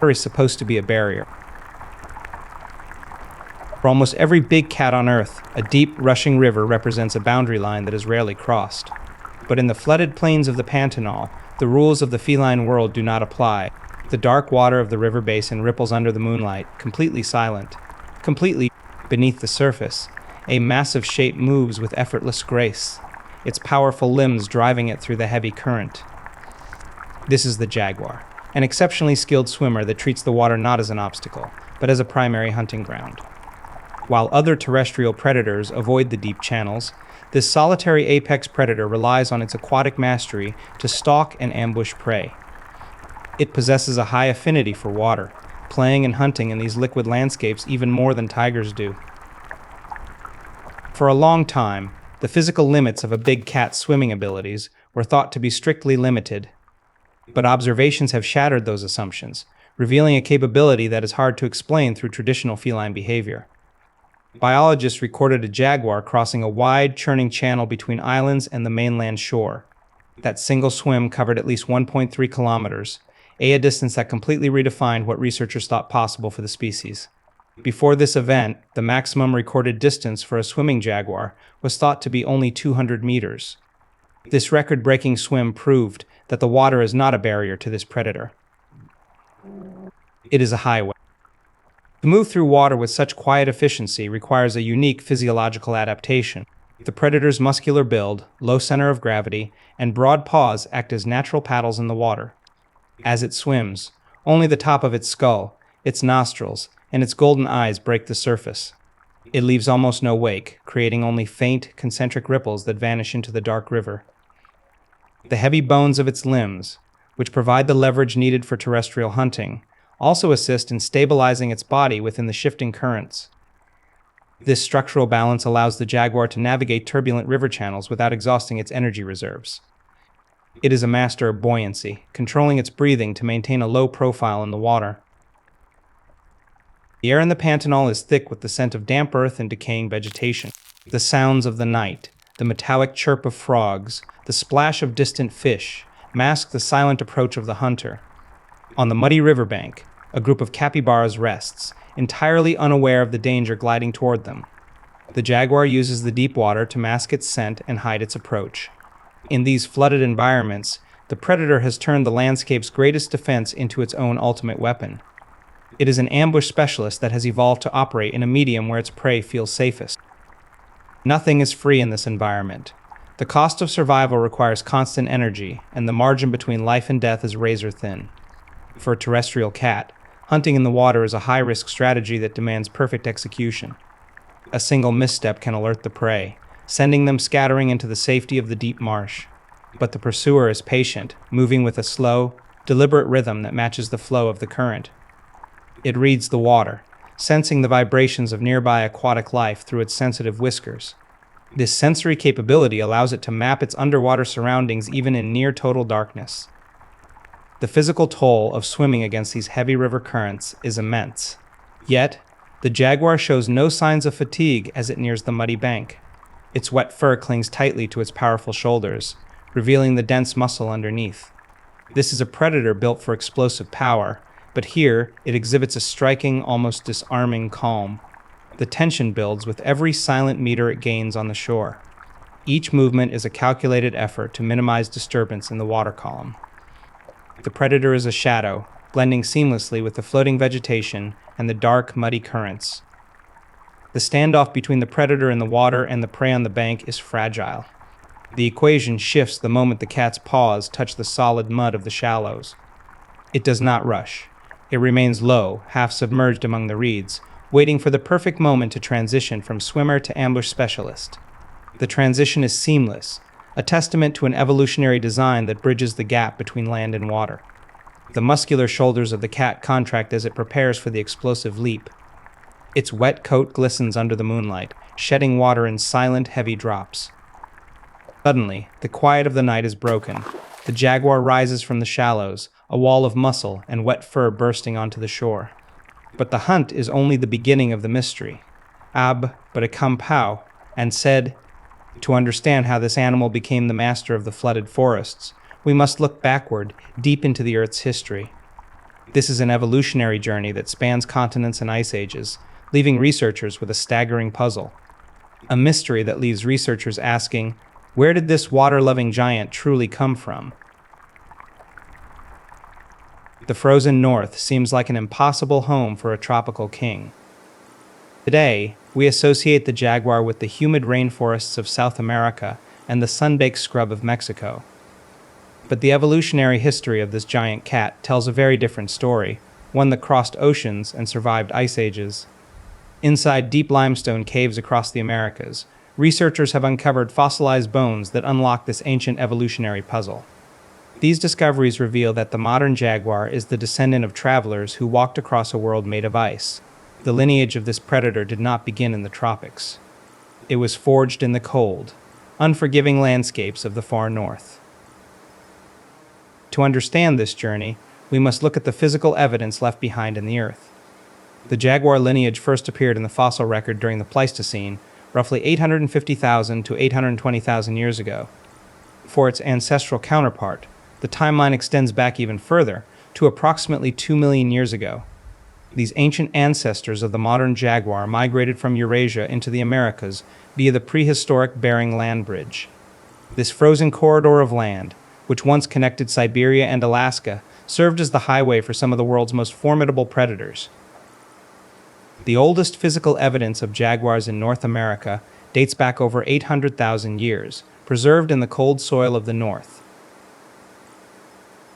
is supposed to be a barrier. For almost every big cat on Earth, a deep, rushing river represents a boundary line that is rarely crossed. But in the flooded plains of the Pantanal, the rules of the feline world do not apply. The dark water of the river basin ripples under the moonlight, completely silent. Completely beneath the surface, a massive shape moves with effortless grace, its powerful limbs driving it through the heavy current. This is the jaguar, an exceptionally skilled swimmer that treats the water not as an obstacle, but as a primary hunting ground. While other terrestrial predators avoid the deep channels, this solitary apex predator relies on its aquatic mastery to stalk and ambush prey. It possesses a high affinity for water, playing and hunting in these liquid landscapes even more than tigers do. For a long time, the physical limits of a big cat's swimming abilities were thought to be strictly limited. But observations have shattered those assumptions, revealing a capability that is hard to explain through traditional feline behavior. Biologists recorded a jaguar crossing a wide, churning channel between islands and the mainland shore. That single swim covered at least 1.3 kilometers, a distance that completely redefined what researchers thought possible for the species. Before this event, the maximum recorded distance for a swimming jaguar was thought to be only 200 meters. This record-breaking swim proved that the water is not a barrier to this predator. It is a highway. To move through water with such quiet efficiency requires a unique physiological adaptation. The predator's muscular build, low center of gravity, and broad paws act as natural paddles in the water. As it swims, only the top of its skull, its nostrils, and its golden eyes break the surface. It leaves almost no wake, creating only faint, concentric ripples that vanish into the dark river. The heavy bones of its limbs, which provide the leverage needed for terrestrial hunting, also assist in stabilizing its body within the shifting currents. This structural balance allows the jaguar to navigate turbulent river channels without exhausting its energy reserves. It is a master of buoyancy, controlling its breathing to maintain a low profile in the water. The air in the Pantanal is thick with the scent of damp earth and decaying vegetation. The sounds of the night, the metallic chirp of frogs, the splash of distant fish, mask the silent approach of the hunter. On the muddy riverbank, a group of capybaras rests, entirely unaware of the danger gliding toward them. The jaguar uses the deep water to mask its scent and hide its approach. In these flooded environments, the predator has turned the landscape's greatest defense into its own ultimate weapon. It is an ambush specialist that has evolved to operate in a medium where its prey feels safest. Nothing is free in this environment. The cost of survival requires constant energy, and the margin between life and death is razor thin. For a terrestrial cat, hunting in the water is a high-risk strategy that demands perfect execution. A single misstep can alert the prey, sending them scattering into the safety of the deep marsh. But the pursuer is patient, moving with a slow, deliberate rhythm that matches the flow of the current. It reads the water, sensing the vibrations of nearby aquatic life through its sensitive whiskers. This sensory capability allows it to map its underwater surroundings even in near-total darkness. The physical toll of swimming against these heavy river currents is immense. Yet, the jaguar shows no signs of fatigue as it nears the muddy bank. Its wet fur clings tightly to its powerful shoulders, revealing the dense muscle underneath. This is a predator built for explosive power, but here it exhibits a striking, almost disarming calm. The tension builds with every silent meter it gains on the shore. Each movement is a calculated effort to minimize disturbance in the water column. The predator is a shadow, blending seamlessly with the floating vegetation and the dark, muddy currents. The standoff between the predator in the water and the prey on the bank is fragile. The equation shifts the moment the cat's paws touch the solid mud of the shallows. It does not rush. It remains low, half submerged among the reeds, waiting for the perfect moment to transition from swimmer to ambush specialist. The transition is seamless, a testament to an evolutionary design that bridges the gap between land and water. The muscular shoulders of the cat contract as it prepares for the explosive leap. Its wet coat glistens under the moonlight, shedding water in silent, heavy drops. Suddenly, the quiet of the night is broken. The jaguar rises from the shallows, a wall of muscle and wet fur bursting onto the shore. But the hunt is only the beginning of the mystery. Ab but a kampau, and said, to understand how this animal became the master of the flooded forests, we must look backward, deep into the Earth's history. This is an evolutionary journey that spans continents and ice ages, leaving researchers with a staggering puzzle. A mystery that leaves researchers asking, where did this water-loving giant truly come from? The frozen north seems like an impossible home for a tropical king. Today, we associate the jaguar with the humid rainforests of South America and the sun-baked scrub of Mexico. But the evolutionary history of this giant cat tells a very different story, one that crossed oceans and survived ice ages. Inside deep limestone caves across the Americas, researchers have uncovered fossilized bones that unlock this ancient evolutionary puzzle. These discoveries reveal that the modern jaguar is the descendant of travelers who walked across a world made of ice. The lineage of this predator did not begin in the tropics. It was forged in the cold, unforgiving landscapes of the far north. To understand this journey, we must look at the physical evidence left behind in the earth. The jaguar lineage first appeared in the fossil record during the Pleistocene, roughly 850,000 to 820,000 years ago. For its ancestral counterpart, the timeline extends back even further, to approximately 2 million years ago. These ancient ancestors of the modern jaguar migrated from Eurasia into the Americas via the prehistoric Bering Land Bridge. This frozen corridor of land, which once connected Siberia and Alaska, served as the highway for some of the world's most formidable predators. The oldest physical evidence of jaguars in North America dates back over 800,000 years, preserved in the cold soil of the north.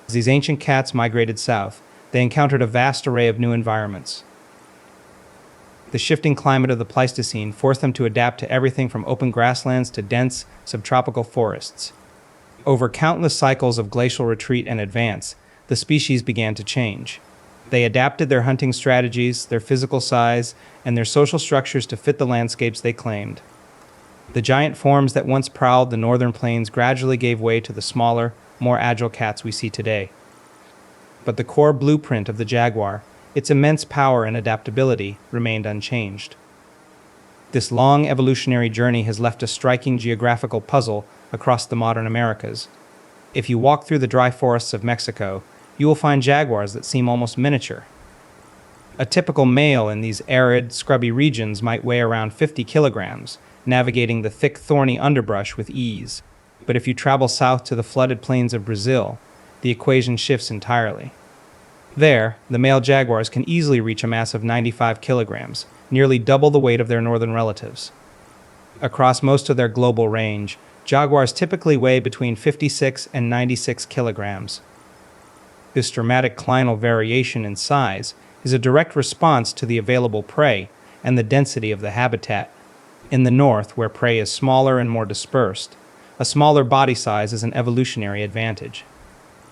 As these ancient cats migrated south, they encountered a vast array of new environments. The shifting climate of the Pleistocene forced them to adapt to everything from open grasslands to dense, subtropical forests. Over countless cycles of glacial retreat and advance, the species began to change. They adapted their hunting strategies, their physical size, and their social structures to fit the landscapes they claimed. The giant forms that once prowled the northern plains gradually gave way to the smaller, more agile cats we see today. But the core blueprint of the jaguar, its immense power and adaptability, remained unchanged. This long evolutionary journey has left a striking geographical puzzle across the modern Americas. If you walk through the dry forests of Mexico, you will find jaguars that seem almost miniature. A typical male in these arid, scrubby regions might weigh around 50 kilograms, navigating the thick, thorny underbrush with ease. But if you travel south to the flooded plains of Brazil, the equation shifts entirely. There, the male jaguars can easily reach a mass of 95 kilograms, nearly double the weight of their northern relatives. Across most of their global range, jaguars typically weigh between 56 and 96 kilograms. This dramatic clinal variation in size is a direct response to the available prey and the density of the habitat. In the north, where prey is smaller and more dispersed, a smaller body size is an evolutionary advantage.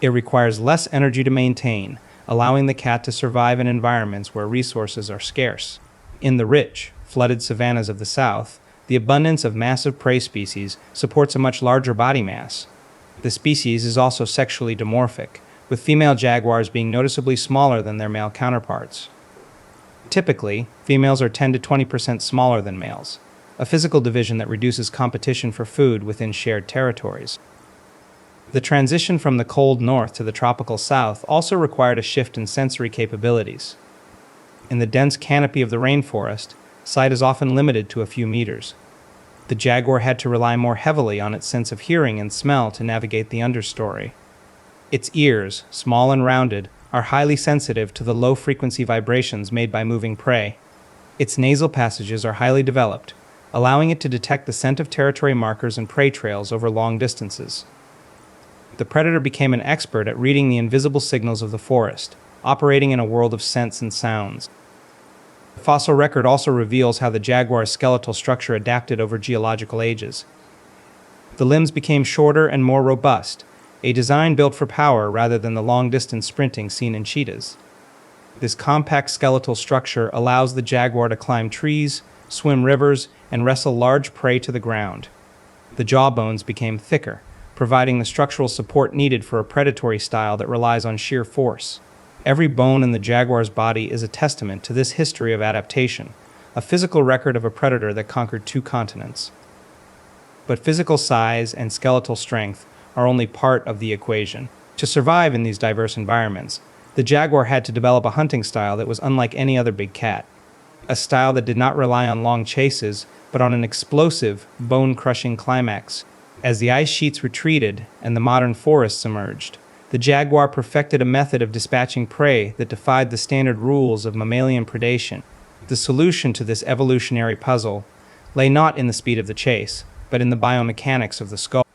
It requires less energy to maintain, allowing the cat to survive in environments where resources are scarce. In the rich, flooded savannas of the south, the abundance of massive prey species supports a much larger body mass. The species is also sexually dimorphic, with female jaguars being noticeably smaller than their male counterparts. Typically, females are 10 to 20% smaller than males, a physical division that reduces competition for food within shared territories. The transition from the cold north to the tropical south also required a shift in sensory capabilities. In the dense canopy of the rainforest, sight is often limited to a few meters. The jaguar had to rely more heavily on its sense of hearing and smell to navigate the understory. Its ears, small and rounded, are highly sensitive to the low-frequency vibrations made by moving prey. Its nasal passages are highly developed, allowing it to detect the scent of territory markers and prey trails over long distances. The predator became an expert at reading the invisible signals of the forest, operating in a world of scents and sounds. The fossil record also reveals how the jaguar's skeletal structure adapted over geological ages. The limbs became shorter and more robust, a design built for power rather than the long-distance sprinting seen in cheetahs. This compact skeletal structure allows the jaguar to climb trees, swim rivers, and wrestle large prey to the ground. The jawbones became thicker, providing the structural support needed for a predatory style that relies on sheer force. Every bone in the jaguar's body is a testament to this history of adaptation, a physical record of a predator that conquered 2 continents. But physical size and skeletal strength are only part of the equation. To survive in these diverse environments, The jaguar had to develop a hunting style that was unlike any other big cat, a style that did not rely on long chases, but on an explosive, bone-crushing climax. As the ice sheets retreated and the modern forests emerged, the jaguar perfected a method of dispatching prey that defied the standard rules of mammalian predation. The solution to this evolutionary puzzle lay not in the speed of the chase, but in the biomechanics of the skull.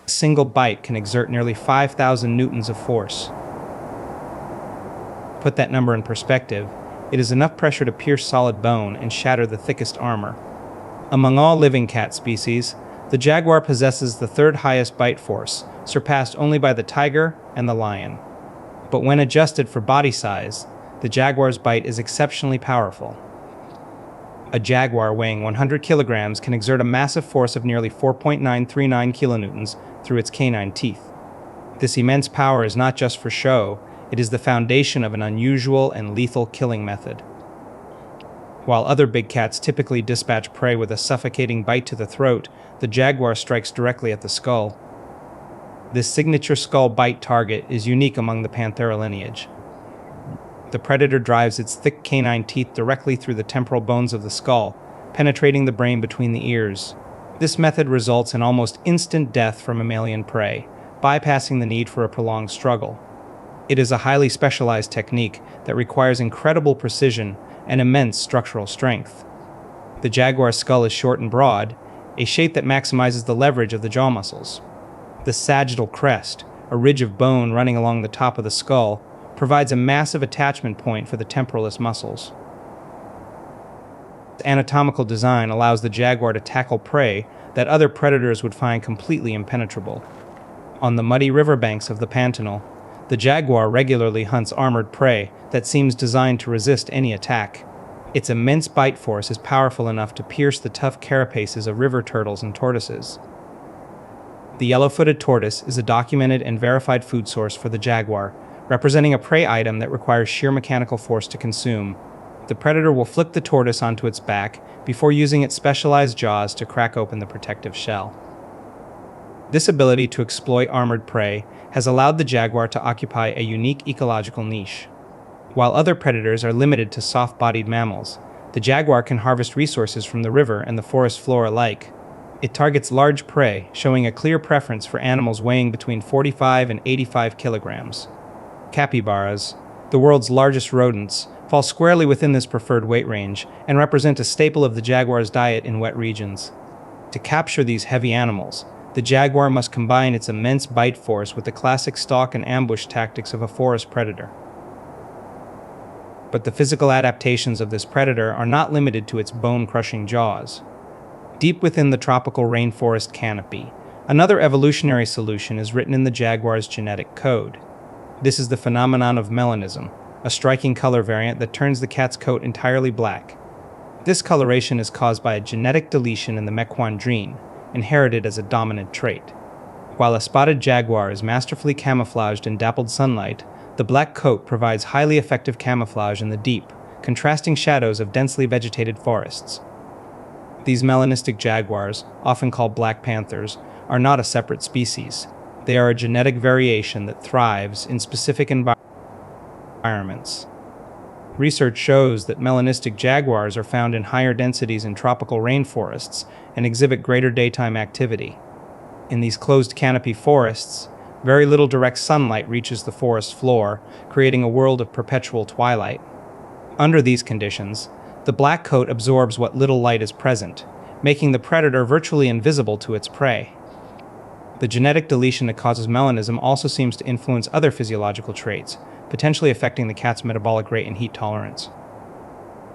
A single bite can exert nearly 5,000 newtons of force. Put that number in perspective, it is enough pressure to pierce solid bone and shatter the thickest armor. Among all living cat species, the jaguar possesses the third highest bite force, surpassed only by the tiger and the lion. But when adjusted for body size, the jaguar's bite is exceptionally powerful. A jaguar weighing 100 kilograms can exert a massive force of nearly 4.939 kilonewtons through its canine teeth. This immense power is not just for show, it is the foundation of an unusual and lethal killing method. While other big cats typically dispatch prey with a suffocating bite to the throat, the jaguar strikes directly at the skull. This signature skull bite target is unique among the Panthera lineage. The predator drives its thick canine teeth directly through the temporal bones of the skull, penetrating the brain between the ears. This method results in almost instant death for mammalian prey, bypassing the need for a prolonged struggle. It is a highly specialized technique that requires incredible precision and immense structural strength. The jaguar's skull is short and broad, a shape that maximizes the leverage of the jaw muscles. The sagittal crest, a ridge of bone running along the top of the skull, provides a massive attachment point for the temporalis muscles. The anatomical design allows the jaguar to tackle prey that other predators would find completely impenetrable. On the muddy riverbanks of the Pantanal, the jaguar regularly hunts armored prey that seems designed to resist any attack. Its immense bite force is powerful enough to pierce the tough carapaces of river turtles and tortoises. The yellow-footed tortoise is a documented and verified food source for the jaguar, representing a prey item that requires sheer mechanical force to consume. The predator will flip the tortoise onto its back before using its specialized jaws to crack open the protective shell. This ability to exploit armored prey has allowed the jaguar to occupy a unique ecological niche. While other predators are limited to soft-bodied mammals, the jaguar can harvest resources from the river and the forest floor alike. It targets large prey, showing a clear preference for animals weighing between 45 and 85 kilograms. Capybaras, the world's largest rodents, fall squarely within this preferred weight range and represent a staple of the jaguar's diet in wet regions. To capture these heavy animals, the jaguar must combine its immense bite force with the classic stalk and ambush tactics of a forest predator. But the physical adaptations of this predator are not limited to its bone-crushing jaws. Deep within the tropical rainforest canopy, another evolutionary solution is written in the jaguar's genetic code. This is the phenomenon of melanism, a striking color variant that turns the cat's coat entirely black. This coloration is caused by a genetic deletion in the mecquandrine, inherited as a dominant trait. While a spotted jaguar is masterfully camouflaged in dappled sunlight, the black coat provides highly effective camouflage in the deep, contrasting shadows of densely vegetated forests. These melanistic jaguars, often called black panthers, are not a separate species. They are a genetic variation that thrives in specific environments. Research shows that melanistic jaguars are found in higher densities in tropical rainforests and exhibit greater daytime activity. In these closed canopy forests, very little direct sunlight reaches the forest floor, creating a world of perpetual twilight. Under these conditions, the black coat absorbs what little light is present, making the predator virtually invisible to its prey. The genetic deletion that causes melanism also seems to influence other physiological traits, potentially affecting the cat's metabolic rate and heat tolerance.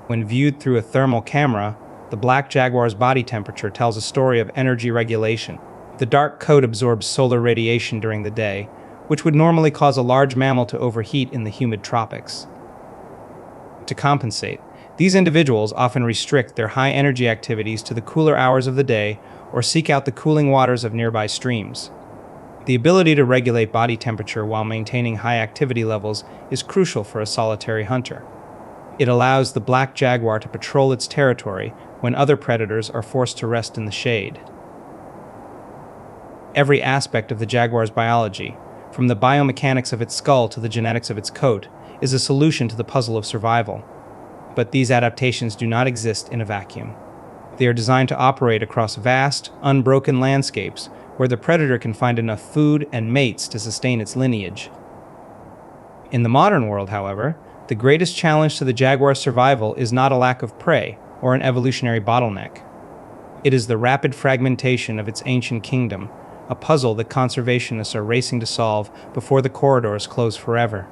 When viewed through a thermal camera, the black jaguar's body temperature tells a story of energy regulation. The dark coat absorbs solar radiation during the day, which would normally cause a large mammal to overheat in the humid tropics. To compensate, these individuals often restrict their high-energy activities to the cooler hours of the day or seek out the cooling waters of nearby streams. The ability to regulate body temperature while maintaining high activity levels is crucial for a solitary hunter. It allows the black jaguar to patrol its territory when other predators are forced to rest in the shade. Every aspect of the jaguar's biology, from the biomechanics of its skull to the genetics of its coat, is a solution to the puzzle of survival. But these adaptations do not exist in a vacuum. They are designed to operate across vast, unbroken landscapes where the predator can find enough food and mates to sustain its lineage. In the modern world, however, the greatest challenge to the jaguar's survival is not a lack of prey or an evolutionary bottleneck. It is the rapid fragmentation of its ancient kingdom, a puzzle that conservationists are racing to solve before the corridors close forever.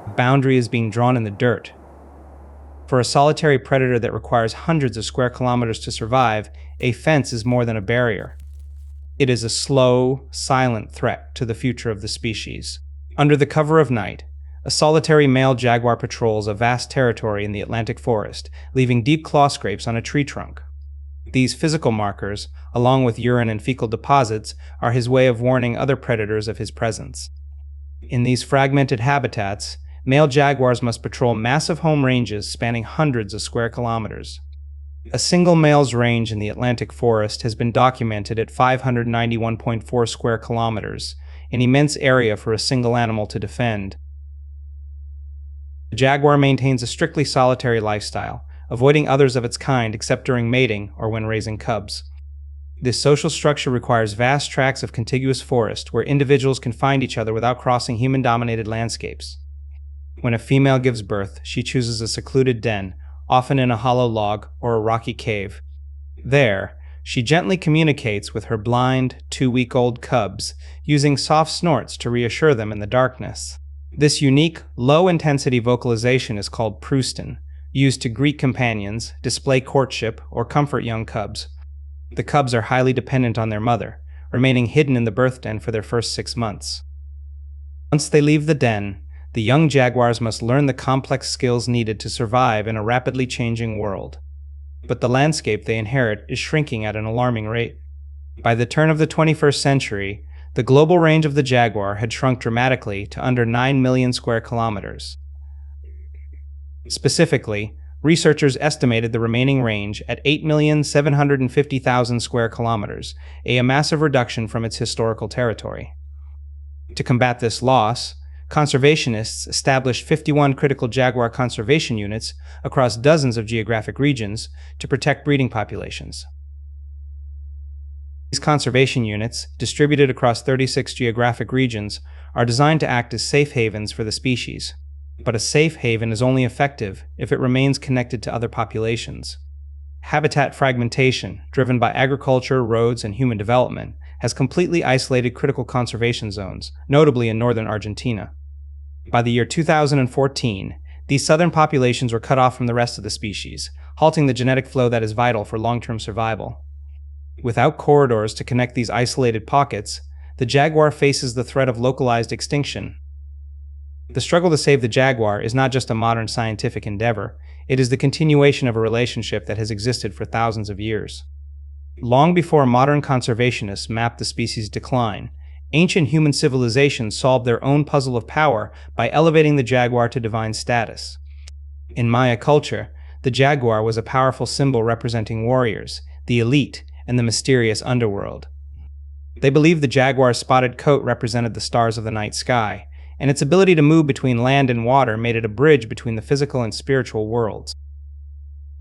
The boundary is being drawn in the dirt. For a solitary predator that requires hundreds of square kilometers to survive, a fence is more than a barrier. It is a slow, silent threat to the future of the species. Under the cover of night, a solitary male jaguar patrols a vast territory in the Atlantic forest, leaving deep claw scrapes on a tree trunk. These physical markers, along with urine and fecal deposits, are his way of warning other predators of his presence. In these fragmented habitats, male jaguars must patrol massive home ranges spanning hundreds of square kilometers. A single male's range in the Atlantic forest has been documented at 591.4 square kilometers, an immense area for a single animal to defend. The jaguar maintains a strictly solitary lifestyle, avoiding others of its kind except during mating or when raising cubs. This social structure requires vast tracts of contiguous forest where individuals can find each other without crossing human-dominated landscapes. When a female gives birth, she chooses a secluded den, often in a hollow log or a rocky cave. There, she gently communicates with her blind, 2-week-old cubs, using soft snorts to reassure them in the darkness. This unique, low-intensity vocalization is called proustin, used to greet companions, display courtship, or comfort young cubs. The cubs are highly dependent on their mother, remaining hidden in the birth den for their first 6 months. Once they leave the den, the young jaguars must learn the complex skills needed to survive in a rapidly changing world. But the landscape they inherit is shrinking at an alarming rate. By the turn of the 21st century, the global range of the jaguar had shrunk dramatically to under 9 million square kilometers. Specifically, researchers estimated the remaining range at 8,750,000 square kilometers, a massive reduction from its historical territory. To combat this loss, conservationists established 51 critical jaguar conservation units across dozens of geographic regions to protect breeding populations. These conservation units, distributed across 36 geographic regions, are designed to act as safe havens for the species. But a safe haven is only effective if it remains connected to other populations. Habitat fragmentation, driven by agriculture, roads, and human development, has completely isolated critical conservation zones, notably in northern Argentina. By the year 2014, these southern populations were cut off from the rest of the species, halting the genetic flow that is vital for long-term survival. Without corridors to connect these isolated pockets, the jaguar faces the threat of localized extinction. The struggle to save the jaguar is not just a modern scientific endeavor, it is the continuation of a relationship that has existed for thousands of years. Long before modern conservationists mapped the species' decline, ancient human civilizations solved their own puzzle of power by elevating the jaguar to divine status. In Maya culture, the jaguar was a powerful symbol representing warriors, the elite, and the mysterious underworld. They believed the jaguar's spotted coat represented the stars of the night sky, and its ability to move between land and water made it a bridge between the physical and spiritual worlds.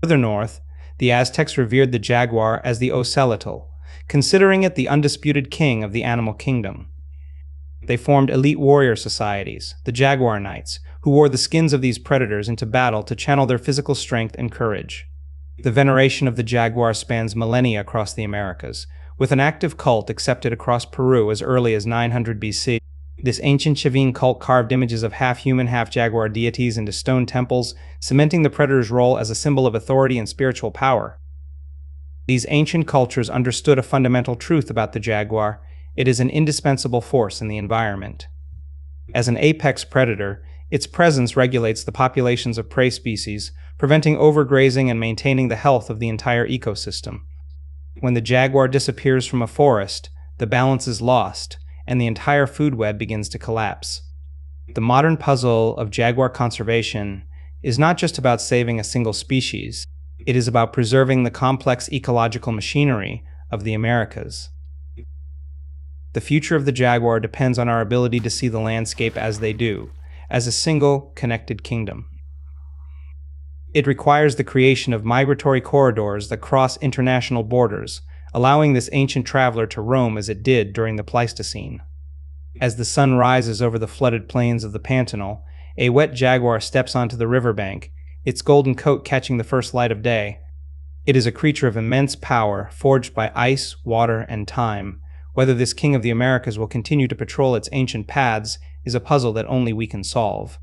Further north, the Aztecs revered the jaguar as the ocelotl, considering it the undisputed king of the animal kingdom. They formed elite warrior societies, the Jaguar Knights, who wore the skins of these predators into battle to channel their physical strength and courage. The veneration of the jaguar spans millennia across the Americas, with an active cult accepted across Peru as early as 900 BC. This ancient Chavin cult carved images of half-human, half-jaguar deities into stone temples, cementing the predator's role as a symbol of authority and spiritual power. These ancient cultures understood a fundamental truth about the jaguar: it is an indispensable force in the environment. As an apex predator, its presence regulates the populations of prey species, preventing overgrazing and maintaining the health of the entire ecosystem. When the jaguar disappears from a forest, the balance is lost, and the entire food web begins to collapse. The modern puzzle of jaguar conservation is not just about saving a single species, it is about preserving the complex ecological machinery of the Americas. The future of the jaguar depends on our ability to see the landscape as they do, as a single, connected kingdom. It requires the creation of migratory corridors that cross international borders, allowing this ancient traveler to roam as it did during the Pleistocene. As the sun rises over the flooded plains of the Pantanal, a wet jaguar steps onto the riverbank, its golden coat catching the first light of day. It is a creature of immense power, forged by ice, water, and time. Whether this king of the Americas will continue to patrol its ancient paths is a puzzle that only we can solve.